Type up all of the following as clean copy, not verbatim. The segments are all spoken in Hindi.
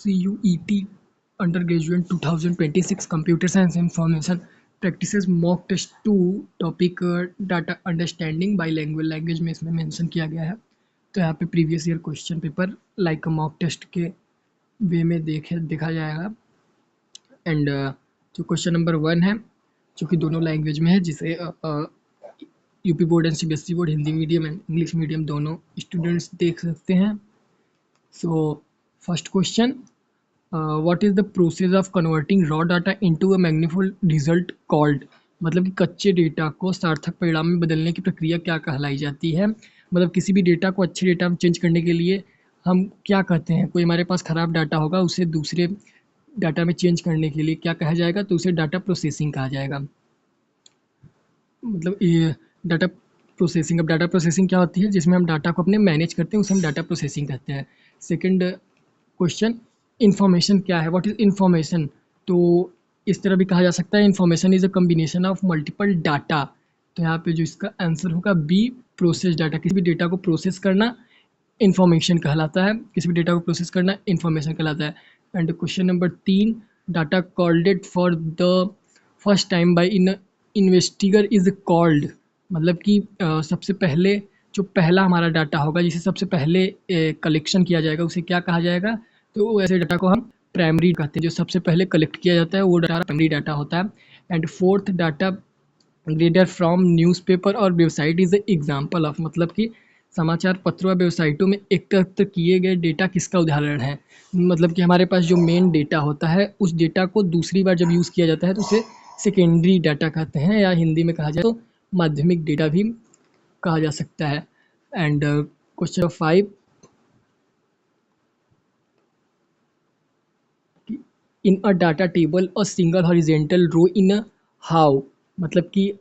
CUET Undergraduate 2026 Computer Science Information Practices Mock Test 2 topic data understanding बाईलैंग्वेज लैंग्वेज में इसमें मेंशन किया गया है। तो यहाँ पे previous year question paper like mock test के वे में देखा जाएगा। एंड जो क्वेश्चन नंबर 1 है जो कि दोनों लैंग्वेज में है, जिसे UP board and CBSE board Hindi medium and English medium दोनों स्टूडेंट्स देख सकते हैं। So first question, what is the process of converting raw data into a magnified result called. मतलब कि कच्चे डेटा को सार्थक परिणाम में बदलने की प्रक्रिया क्या कहलाई जाती है। मतलब किसी भी डेटा को अच्छे डेटा में चेंज करने के लिए हम क्या कहते हैं, कोई हमारे पास ख़राब डाटा होगा उसे दूसरे डाटा में चेंज करने के लिए क्या कहा जाएगा, तो उसे डाटा प्रोसेसिंग कहा जाएगा। मतलब ये डाटा प्रोसेसिंग, अब डाटा प्रोसेसिंग क्या होती है, जिसमें हम डाटा को अपने मैनेज करते हैं उसे हम डाटा प्रोसेसिंग कहते हैं। सेकंड क्वेश्चन, इन्फॉर्मेशन क्या है, व्हाट इज़ इन्फॉर्मेशन। तो इस तरह भी कहा जा सकता है, information is a combination of multiple data. तो यहाँ पे जो इसका आंसर होगा बी, प्रोसेस डाटा। किसी भी डेटा को प्रोसेस करना इन्फॉर्मेशन कहलाता है, किसी भी डेटा को प्रोसेस करना इन्फॉर्मेशन कहलाता है। And question number 3, data collected for the first time by an investigator is called. मतलब कि सबसे पहले जो पहला हमारा डाटा होगा जिसे सबसे पहले कलेक्शन किया जाएगा उसे क्या कहा जाएगा, तो ऐसे डाटा को हम प्राइमरी कहते हैं। जो सबसे पहले कलेक्ट किया जाता है वो डाटा प्राइमरी डाटा होता है। And fourth, data grader from newspaper और वेबसाइट इज़ एग्जाम्पल ऑफ। मतलब कि समाचार पत्रों और वेबसाइटों में एकत्र किए गए डेटा किसका उदाहरण है। मतलब कि हमारे पास जो मेन डेटा होता है उस डेटा को दूसरी बार जब यूज़ किया जाता है तो उसे सेकेंडरी डाटा कहते हैं, या हिंदी में कहा जाए तो माध्यमिक डेटा भी कहा जा सकता है। And question 5, in a data table a single horizontal row in a how. मतलब कि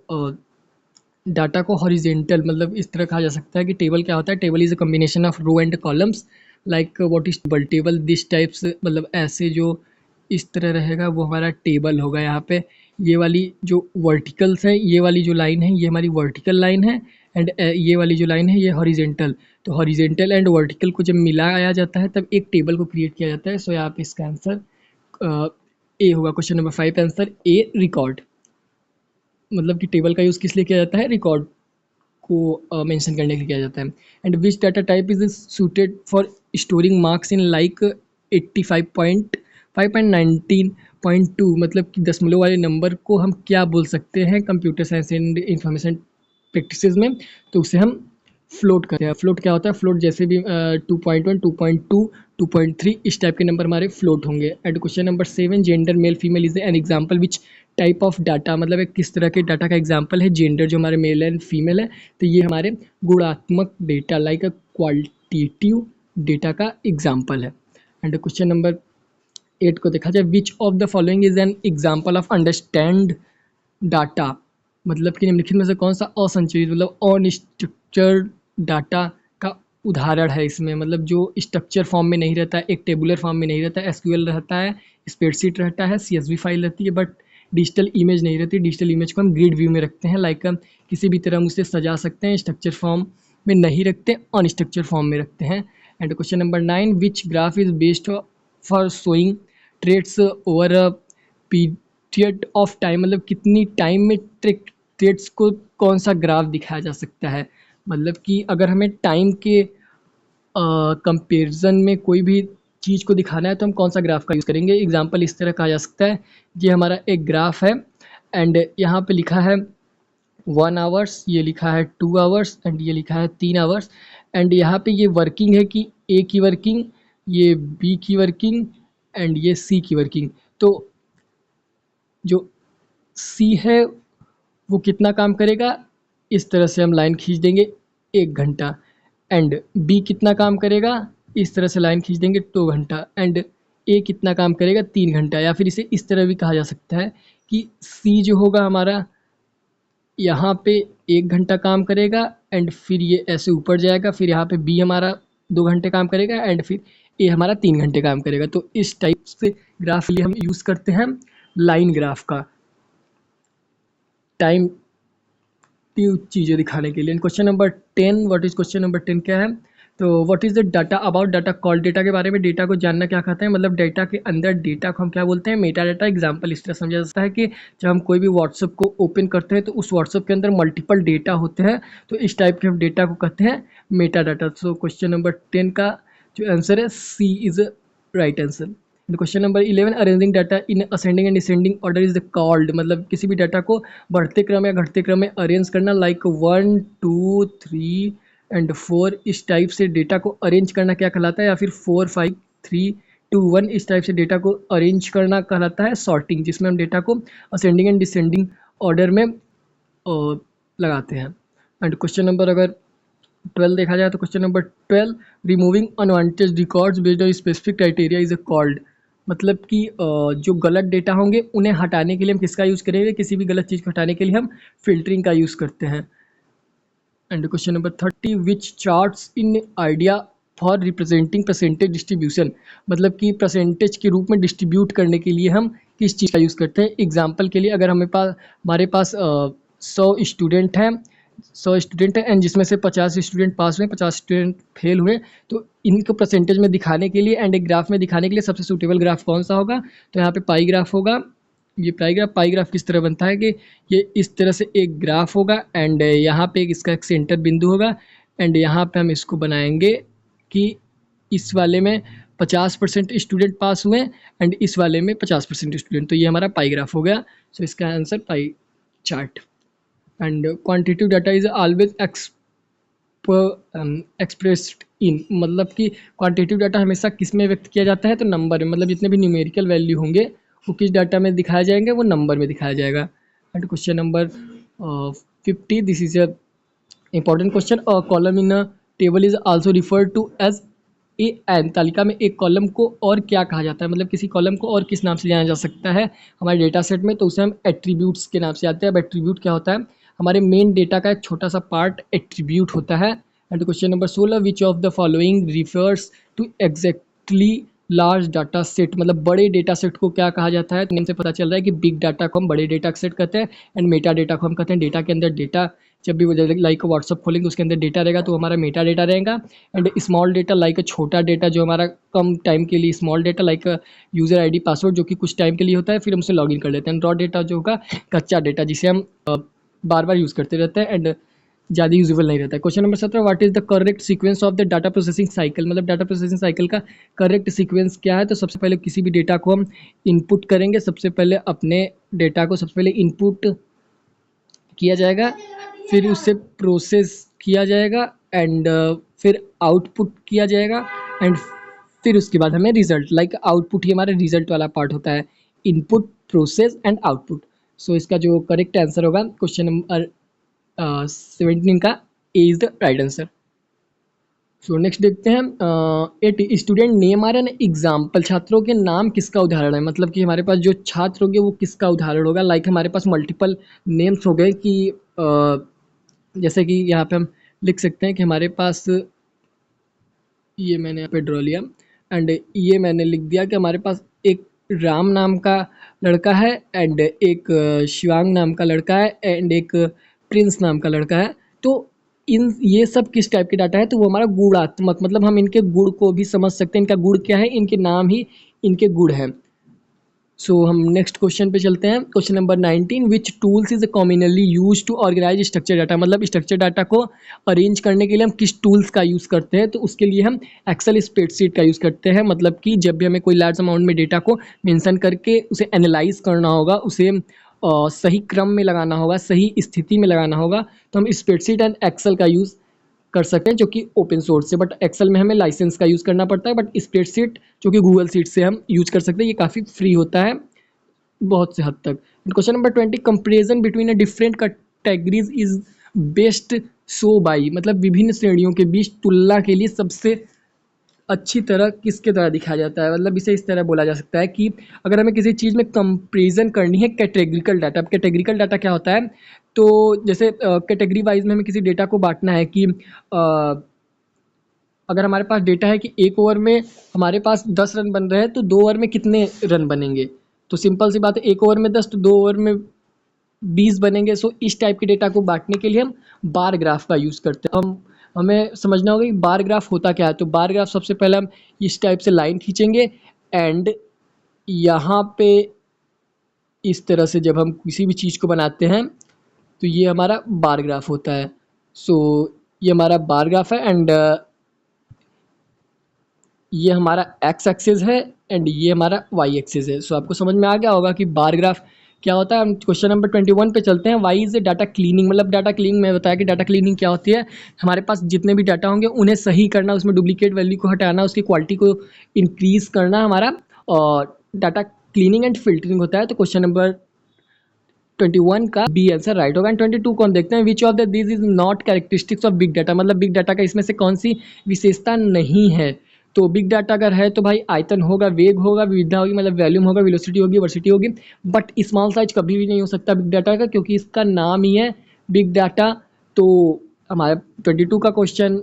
डाटा को हॉरिजेंटल मतलब इस तरह कहा जा सकता है कि टेबल क्या होता है, table is a combination of row and columns. Like what is table, table this types, मतलब ऐसे जो इस तरह रहेगा वो हमारा टेबल होगा। यहाँ पे ये वाली जो वर्टिकल्स है, ये वाली जो लाइन है ये हमारी वर्टिकल लाइन है, एंड ये वाली जो लाइन है ये हॉरिजेंटल। तो हॉरिजेंटल एंड वर्टिकल को जब मिलाया जाता है तब एक टेबल को क्रिएट किया जाता है। सो यहाँ पे इसका आंसर ए होगा। Question number 5 answer A, record. मतलब कि टेबल का यूज़ किस लिए किया जाता है, रिकॉर्ड को मेंशन करने के लिए किया जाता है। And which data type is suited for storing marks in like 85.5.19.2। मतलब कि दशमलव वाले नंबर को हम क्या बोल सकते हैं computer science and information practices में, तो उसे हम फ्लोट करते हैं। फ्लोट क्या होता है, फ्लोट जैसे भी 2.1 2.2 2.3 इस टाइप के नंबर हमारे फ्लोट होंगे। And question number 7, gender male female is an example which type of data. मतलब एक किस तरह के डाटा का एग्जाम्पल है, जेंडर जो हमारे मेल एंड फीमेल है तो ये हमारे गुणात्मक डेटा लाइक अ क्वालिटेटिव डेटा का एग्जाम्पल है। एंड क्वेश्चन नंबर 8 को देखा जाए, विच of the following is an example of understand data. मतलब कि निम्नलिखित में से कौन सा असंरचित मतलब अनस्ट्रक्चर्ड डाटा का उदाहरण है इसमें। मतलब जो स्ट्रक्चर फॉर्म में नहीं रहता है, एक टेबुलर फॉर्म में नहीं रहता है, एसक्यूएल रहता है, स्प्रेडशीट रहता है, सीएसवी फाइल रहती है, बट डिजिटल इमेज नहीं रहती। डिजिटल इमेज को हम ग्रिड व्यू में रखते हैं, लाइक किसी भी तरह हम उसे सजा सकते हैं। स्ट्रक्चर फॉर्म में नहीं रखते, अनस्ट्रक्चर फॉर्म में रखते हैं। And question number 9, which graph is based for showing trades over a period of time. मतलब कितनी टाइम में ट्रेड्स को कौन सा ग्राफ दिखाया जा सकता है। मतलब कि अगर हमें टाइम के कंपेरिजन में कोई भी चीज़ को दिखाना है तो हम कौन सा ग्राफ का यूज़ करेंगे। एग्जांपल इस तरह कहा जा सकता है, ये हमारा एक ग्राफ है एंड यहाँ पे लिखा है 1 आवर्स, ये लिखा है 2 आवर्स एंड ये लिखा है 3 आवर्स। एंड यहाँ पे ये वर्किंग है कि ए की वर्किंग, ये बी की वर्किंग एंड ये सी की वर्किंग। तो जो सी है वो कितना काम करेगा, इस तरह से हम लाइन खींच देंगे 1 घंटा। एंड बी कितना काम करेगा, इस तरह से लाइन खींच देंगे 2 घंटा। एंड ए कितना काम करेगा 3 घंटा। या फिर इसे इस तरह भी कहा जा सकता है कि सी जो होगा हमारा यहाँ पे 1 घंटा काम करेगा एंड फिर ये ऐसे ऊपर जाएगा, फिर यहाँ पे बी हमारा 2 घंटे काम करेगा एंड फिर ए हमारा 3 घंटे काम करेगा। तो इस टाइप से ग्राफ लिए हम यूज़ करते हैं लाइन ग्राफ का टाइम चीज़ें दिखाने के लिए। Question number 10, what is question number 10 क्या है, तो what is the data about data call, data के बारे में डेटा को जानना क्या कहते हैं, मतलब डेटा के अंदर डेटा को हम क्या बोलते हैं, मेटा डाटा। एग्जाम्पल इस तरह समझा जाता है कि जब हम कोई भी व्हाट्सअप को ओपन करते हैं तो उस व्हाट्सअप के अंदर मल्टीपल डेटा होते हैं, तो इस टाइप के हम डेटा को कहते हैं meta data. So question number 10 का जो आंसर है C is right answer. Question number 11, arranging data in ascending and descending order is the called, मतलब किसी भी डाटा को बढ़ते क्रम या घटते क्रम में अरेंज करना, लाइक 1 2 3 एंड 4 इस टाइप से डेटा को अरेंज करना क्या कहलाता है, या फिर 4 5 3 2 1 इस टाइप से डेटा को अरेंज करना कहलाता है सॉर्टिंग, जिसमें हम डेटा को असेंडिंग एंड डिसेंडिंग ऑर्डर में लगाते हैं। एंड क्वेश्चन नंबर अगर 12 देखा जाए तो question number 12, removing unwanted records based on specific criteria is called, मतलब कि जो गलत डेटा होंगे उन्हें हटाने के लिए हम किसका यूज़ करेंगे, किसी भी गलत चीज़ को हटाने के लिए हम फिल्टरिंग का यूज़ करते हैं। And question number 30, which charts in idea for representing percentage distribution, मतलब कि परसेंटेज के रूप में डिस्ट्रीब्यूट करने के लिए हम किस चीज़ का यूज़ करते हैं। एग्जाम्पल के लिए अगर हमारे पास 100 स्टूडेंट है एंड जिसमें से 50 स्टूडेंट पास हुए, 50 स्टूडेंट फेल हुए, तो इनको परसेंटेज में दिखाने के लिए एंड एक ग्राफ में दिखाने के लिए सबसे सूटेबल ग्राफ कौन सा होगा, तो यहाँ पे पाई ग्राफ होगा। ये पाई ग्राफ किस तरह बनता है कि ये इस तरह से एक ग्राफ होगा एंड यहाँ पे इसका एक सेंटर बिंदु होगा एंड यहाँ पे हम इसको बनाएंगे कि इस वाले में 50% स्टूडेंट पास हुए एंड इस वाले में 50% स्टूडेंट, तो ये हमारा पाई ग्राफ हो गया। सो इसका answer pie chart. And quantitative data is always expressed in, मतलब कि क्वांटिटेटिव डाटा हमेशा किस में व्यक्त किया जाता है, तो नंबर में, मतलब जितने भी न्यूमेरिकल वैल्यू होंगे वो किस डाटा में दिखाया जाएंगे, वो नंबर में दिखाया जाएगा। And question number 50, this is a important question, a column in a table is also referred to as a an, तालिका में एक कॉलम को और क्या कहा जाता है, मतलब किसी कॉलम को और किस नाम से जाना जा सकता है हमारे डेटा सेट में, तो उसे हम एट्रीब्यूट्स के नाम से आते हैं। अब एट्रीब्यूट क्या होता है, हमारे मेन डेटा का एक छोटा सा पार्ट एट्रीब्यूट होता है। And question number 16, which of the following refers to exactly large data set, मतलब बड़े डेटा सेट को क्या कहा जाता है, तो इनसे पता चल रहा है कि बिग डाटा को हम बड़े डेटा सेट कहते हैं एंड मेटा डेटा को हम कहते हैं डेटा के अंदर डेटा, जब भी लाइक व्हाट्सअप खोलेंगे उसके अंदर डेटा रहेगा तो हमारा मेटा डेटा रहेगा। एंड स्मॉल डेटा लाइक छोटा डेटा जो हमारा कम टाइम के लिए, small data like user ID password जो कि कुछ टाइम के लिए होता है फिर हम उसे लॉगिन कर लेते हैं। रॉ डेटा जो होगा कच्चा डेटा जिसे हम बार बार यूज़ करते रहते हैं एंड ज़्यादा यूजेबल नहीं रहता है। Question number 17, what is the correct sequence of the data processing cycle, मतलब डाटा प्रोसेसिंग साइकिल का करेक्ट सीक्वेंस क्या है, तो सबसे पहले किसी भी डेटा को हम इनपुट करेंगे, सबसे पहले अपने डेटा को सबसे पहले इनपुट किया जाएगा, फिर उससे प्रोसेस किया जाएगा एंड फिर आउटपुट किया जाएगा एंड फिर उसके बाद हमें रिजल्ट, लाइक आउटपुट ही हमारा रिजल्ट वाला पार्ट होता है, input process and output. So इसका जो करेक्ट आंसर होगा क्वेश्चन नंबर 17 का A is the right answer. So next देखते हैं, at student name are an example, छात्रों के नाम किसका उदाहरण है, मतलब कि हमारे पास जो छात्र होंगे वो किसका उदाहरण होगा, लाइक हमारे पास मल्टीपल नेम्स हो गए कि जैसे कि यहाँ पे हम लिख सकते हैं कि हमारे पास, ये मैंने यहाँ पे ड्रॉ लिया एंड ये मैंने लिख दिया कि हमारे पास एक राम नाम का लड़का है एंड एक शिवांग नाम का लड़का है एंड एक प्रिंस नाम का लड़का है। तो इन ये सब किस टाइप के डाटा है, तो वो हमारा गुणात्मक, मतलब हम इनके गुण को भी समझ सकते हैं, इनका गुण क्या है, इनके नाम ही इनके गुण हैं। सो हम नेक्स्ट क्वेश्चन पे चलते हैं। Question number 19, which tools is commonly use to organize structure data, मतलब स्ट्रक्चर डाटा को अरेंज करने के लिए हम किस टूल्स का यूज़ करते हैं, तो उसके लिए हम एक्सेल स्प्रेडशीट का यूज़ करते हैं। मतलब कि जब भी हमें कोई लार्ज अमाउंट में डेटा को मेंशन करके उसे एनालाइज करना होगा, उसे सही क्रम में लगाना होगा, सही स्थिति में लगाना होगा, तो हम स्प्रेडशीट एंड एक्सेल का यूज़ कर सकते हैं जो कि ओपन सोर्स है, बट एक्सेल में हमें लाइसेंस का यूज़ करना पड़ता है, बट स्प्रेडशीट जो कि गूगल शीट से हम यूज कर सकते हैं, ये काफ़ी फ्री होता है बहुत से हद तक। Question number 20, comparison between a different categories is best show by, मतलब विभिन्न श्रेणियों के बीच तुलना के लिए सबसे अच्छी तरह किसके द्वारा दिखाया जाता है, मतलब इसे इस तरह बोला जा सकता है कि अगर हमें किसी चीज़ में कंपेरिजन करनी है कैटेगरिकल डाटा। अब कैटेगरिकल डाटा क्या होता है, तो जैसे कैटेगरी वाइज में हमें किसी डेटा को बांटना है कि अगर हमारे पास डेटा है कि एक ओवर में हमारे पास 10 रन बन रहे हैं तो 2 ओवर में कितने रन बनेंगे, तो सिंपल सी बात है, एक ओवर में 10 तो 2 ओवर में 20 बनेंगे। सो इस टाइप के डेटा को बांटने के लिए हम बार ग्राफ का यूज़ करते हैं। हम हमें समझना होगा कि बार ग्राफ होता क्या है। तो बार ग्राफ सबसे पहले हम इस टाइप से लाइन खींचेंगे एंड यहाँ पे इस तरह से जब हम किसी भी चीज़ को बनाते हैं तो ये हमारा बार ग्राफ होता है। सो ये हमारा बार ग्राफ है एंड ये हमारा एक्स एक्सिस है एंड ये हमारा वाई एक्सिस है। सो आपको समझ में आ गया होगा कि बार ग्राफ क्या होता है। हम क्वेश्चन नंबर 21 पे चलते हैं। वाई इज डाटा क्लीनिंग, मतलब डाटा क्लीनिंग में बताया कि डाटा क्लीनिंग क्या होती है। हमारे पास जितने भी डाटा होंगे उन्हें सही करना, उसमें डुप्लीकेट वैल्यू को हटाना, उसकी क्वालिटी को इंक्रीज करना हमारा और डाटा क्लीनिंग एंड फिल्टरिंग होता है। तो क्वेश्चन नंबर 21 का बी आंसर राइट होगा। एंड 22 को हम देखते हैं विच of the this is not characteristics of big data, मतलब बिग डाटा का इसमें से कौन सी विशेषता नहीं है। तो बिग डाटा अगर है तो भाई आयतन होगा, वेग होगा, विविधता होगी, मतलब वॉल्यूम होगा, वेलोसिटी होगी, वर्सिटी होगी। बट स्मॉल साइज कभी भी नहीं हो सकता बिग डाटा का, क्योंकि इसका नाम ही है बिग डाटा। तो हमारा 22 का क्वेश्चन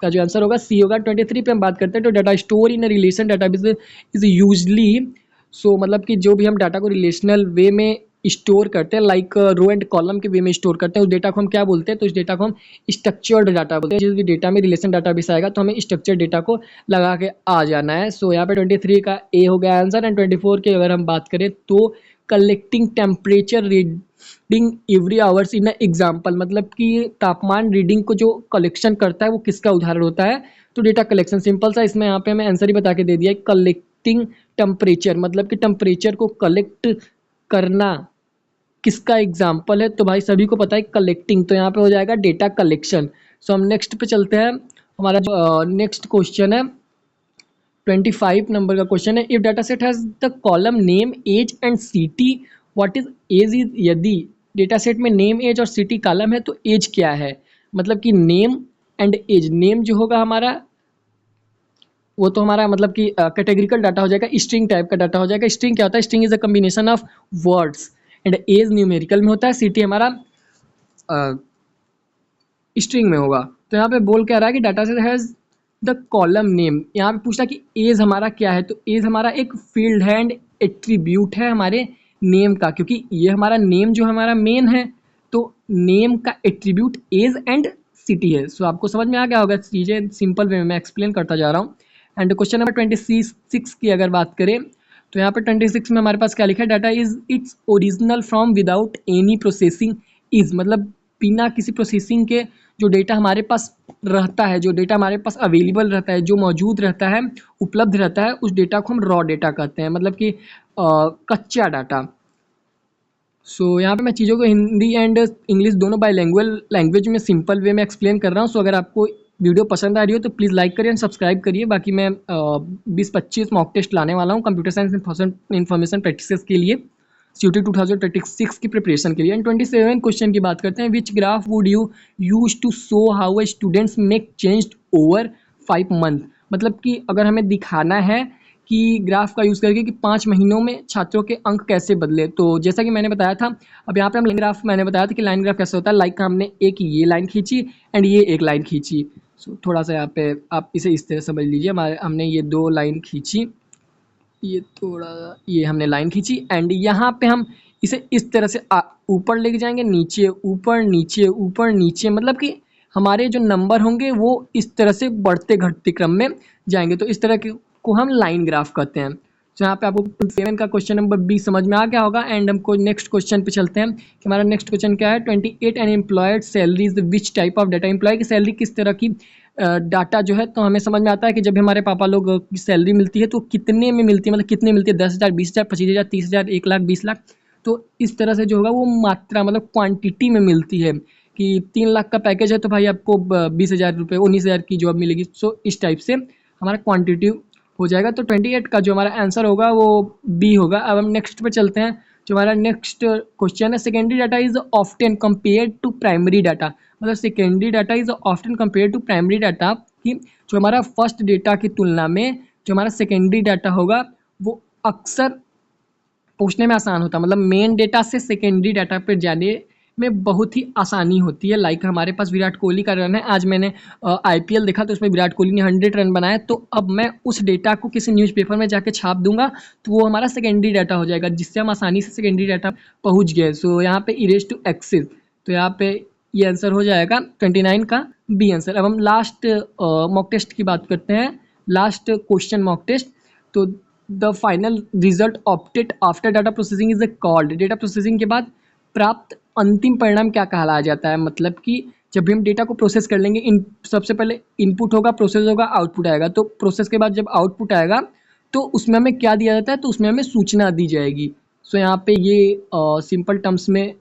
का जो आंसर होगा सी होगा। 23 पे हम बात करते हैं। तो data store in relation database is usually, so मतलब कि जो भी हम डाटा को रिलेशनल वे में स्टोर करते हैं, लाइक रो एंड कॉलम के वे में स्टोर करते हैं, उस डेटा को हम क्या बोलते हैं। तो इस डेटा को हम स्ट्रक्चर्ड डाटा बोलते हैं। जिस भी डेटा में रिलेशन डाटाबेस आएगा तो हमें स्ट्रक्चर्ड डेटा को लगा के आ जाना है। सो यहाँ पे 23 का ए हो गया आंसर। एंड 24 की अगर हम बात करें तो collecting temperature reading every hours in example, मतलब कि तापमान रीडिंग को जो कलेक्शन करता है वो किसका उदाहरण होता है। तो डेटा कलेक्शन सिंपल सा, इसमें यहाँ पे हमें आंसर ही बता के दे दिया है। कलेक्टिंग टेम्परेचर मतलब कि टेम्परेचर को कलेक्ट करना किसका एग्जाम्पल है। तो भाई सभी को पता है कलेक्टिंग, तो यहाँ पे हो जाएगा डेटा कलेक्शन। सो हम नेक्स्ट पे चलते हैं। हमारा जो नेक्स्ट क्वेश्चन है 25 नंबर का क्वेश्चन है। If data set has the column name age and city what is age is, यदि डेटा सेट में नेम एज और सिटी कॉलम है तो एज क्या है। मतलब कि नेम एंड एज, नेम जो होगा हमारा वो तो हमारा मतलब कि कैटेगरिकल डाटा हो जाएगा, स्ट्रिंग टाइप का डाटा हो जाएगा। स्ट्रिंग क्या होता है, string is a combination of words and age numerical में होता है, सिटी हमारा स्ट्रिंग में होगा। तो यहाँ पे बोल क्या रहा है कि data set has the column name, यहाँ पे पूछा कि एज हमारा क्या है। तो एज हमारा एक फील्ड है एंड एट्रीब्यूट है हमारे नेम का, क्योंकि ये हमारा नेम जो हमारा मेन है तो नेम का एट्रीब्यूट एज एंड सिटी है। सो आपको समझ में आ गया होगा, चीज़ें सिंपल वे में मैं एक्सप्लेन करता जा रहा हूँ। एंड क्वेश्चन नंबर 26 की अगर बात करें तो यहाँ पे 26 में हमारे पास क्या लिखा है, data is its original from without any processing is, मतलब बिना किसी प्रोसेसिंग के जो डेटा हमारे पास रहता है, जो डेटा हमारे पास अवेलेबल रहता है, जो मौजूद रहता है, उपलब्ध रहता है, उस डेटा को हम रॉ डेटा कहते हैं, मतलब कि कच्चा डाटा। सो यहाँ पे मैं चीज़ों को हिंदी एंड इंग्लिश दोनों बाइलिंगुअल लैंग्वेज में सिंपल वे में एक्सप्लेन कर रहा हूँ। सो अगर आपको वीडियो पसंद आ रही हो तो प्लीज़ लाइक करिए एंड सब्सक्राइब करिए। बाकी मैं 20-25 मॉक टेस्ट लाने वाला हूँ कंप्यूटर साइंस इन्फॉर्मेशन प्रैक्टिसेस के लिए, CUET 2026 की प्रिपरेशन के लिए। एंड 27 क्वेश्चन की बात करते हैं। Which graph would you use to show how a students make change over 5 month, मतलब कि अगर हमें दिखाना है कि ग्राफ का यूज़ करके कि 5 महीनों में छात्रों के अंक कैसे बदले। तो जैसा कि मैंने बताया था, अब यहाँ पे हम लाइन ग्राफ, मैंने बताया था कि लाइन ग्राफ कैसे होता है। लाइक हमने एक ये लाइन खींची एंड ये एक लाइन खींची। सो थोड़ा सा यहाँ पे आप इसे इस तरह समझ लीजिए, हमारे हमने ये 2 लाइन खींची, ये थोड़ा ये हमने लाइन खींची एंड यहाँ पे हम इसे इस तरह से ऊपर लेके जाएंगे, नीचे ऊपर नीचे ऊपर नीचे, मतलब कि हमारे जो नंबर होंगे वो इस तरह से बढ़ते घटते क्रम में जाएंगे। तो इस तरह के को हम लाइन ग्राफ कहते हैं। तो यहाँ पे आपको 27 का क्वेश्चन नंबर 20 समझ में आ गया होगा। एंड हमको नेक्स्ट क्वेश्चन पे चलते हैं कि हमारा नेक्स्ट क्वेश्चन क्या है। 28 an employed salary is which type of data, employee की सैलरी किस तरह की डाटा जो है। तो हमें समझ में आता है कि जब भी हमारे पापा लोग की सैलरी मिलती है तो कितने में मिलती है, मतलब कितने मिलती है, 10,000, 20,000, 25,000, 30,000, 1,00,000, 20,00,000। तो इस तरह से जो होगा वो मात्रा मतलब क्वांटिटी में मिलती है कि 3,00,000 का पैकेज है तो भाई आपको 20,000 रुपये, 19,000 की जॉब मिलेगी। सो इस टाइप से हमारा क्वांटिटी हो जाएगा। तो 28 का जो हमारा आंसर होगा वो बी होगा। अब हम नेक्स्ट पे चलते हैं। जो हमारा नेक्स्ट क्वेश्चन है, secondary data is often compare to primary data, मतलब secondary data is often compare to primary data, कि जो हमारा फर्स्ट डेटा की तुलना में जो हमारा सेकेंडरी डाटा होगा वो अक्सर पूछने में आसान होता है, मतलब मेन डेटा से सेकेंडरी डाटा पर जाने में बहुत ही आसानी होती है। लाइक हमारे पास विराट कोहली का रन है, आज मैंने IPL देखा तो उसमें विराट कोहली ने 100 रन बनाए, तो अब मैं उस डेटा को किसी न्यूज़पेपर में जाके छाप दूंगा तो वो हमारा सेकेंडरी डाटा हो जाएगा, जिससे हम आसानी से सेकेंडरी डाटा पहुंच गए। सो यहाँ पे इरेज टू एक्सिस, तो यहाँ पे ये आंसर हो जाएगा 29 का बी आंसर। अब हम लास्ट मॉक टेस्ट की बात करते हैं, लास्ट क्वेश्चन मॉक टेस्ट। तो the final result opted after data processing is called, data processing के बाद प्राप्त अंतिम परिणाम क्या कहलाया जाता है? मतलब कि जब भी हम डेटा को प्रोसेस कर लेंगे, इन सबसे पहले इनपुट होगा, प्रोसेस होगा, आउटपुट आएगा। तो प्रोसेस के बाद जब आउटपुट आएगा तो उसमें हमें क्या दिया जाता है? तो उसमें हमें सूचना दी जाएगी। सो यहाँ पे ये सिंपल टर्म्स में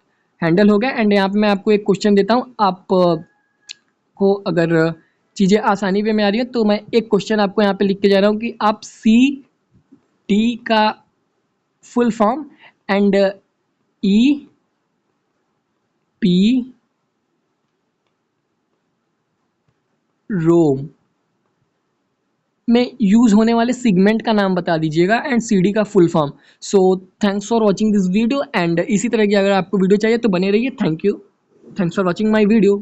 हैंडल हो गया। एंड यहाँ पे मैं आपको एक क्वेश्चन देता हूँ, आप को अगर चीज़ें आसानी वे में आ रही है तो मैं एक क्वेश्चन आपको यहाँ पे लिख के जा रहा हूँ कि आप सी टी का full form and E P ROM में यूज होने वाले सिगमेंट का नाम बता दीजिएगा एंड सीडी का full form. So thanks for watching this video. And इसी तरह की अगर आपको वीडियो चाहिए तो बने रहिए। Thank you, thanks for watching my video.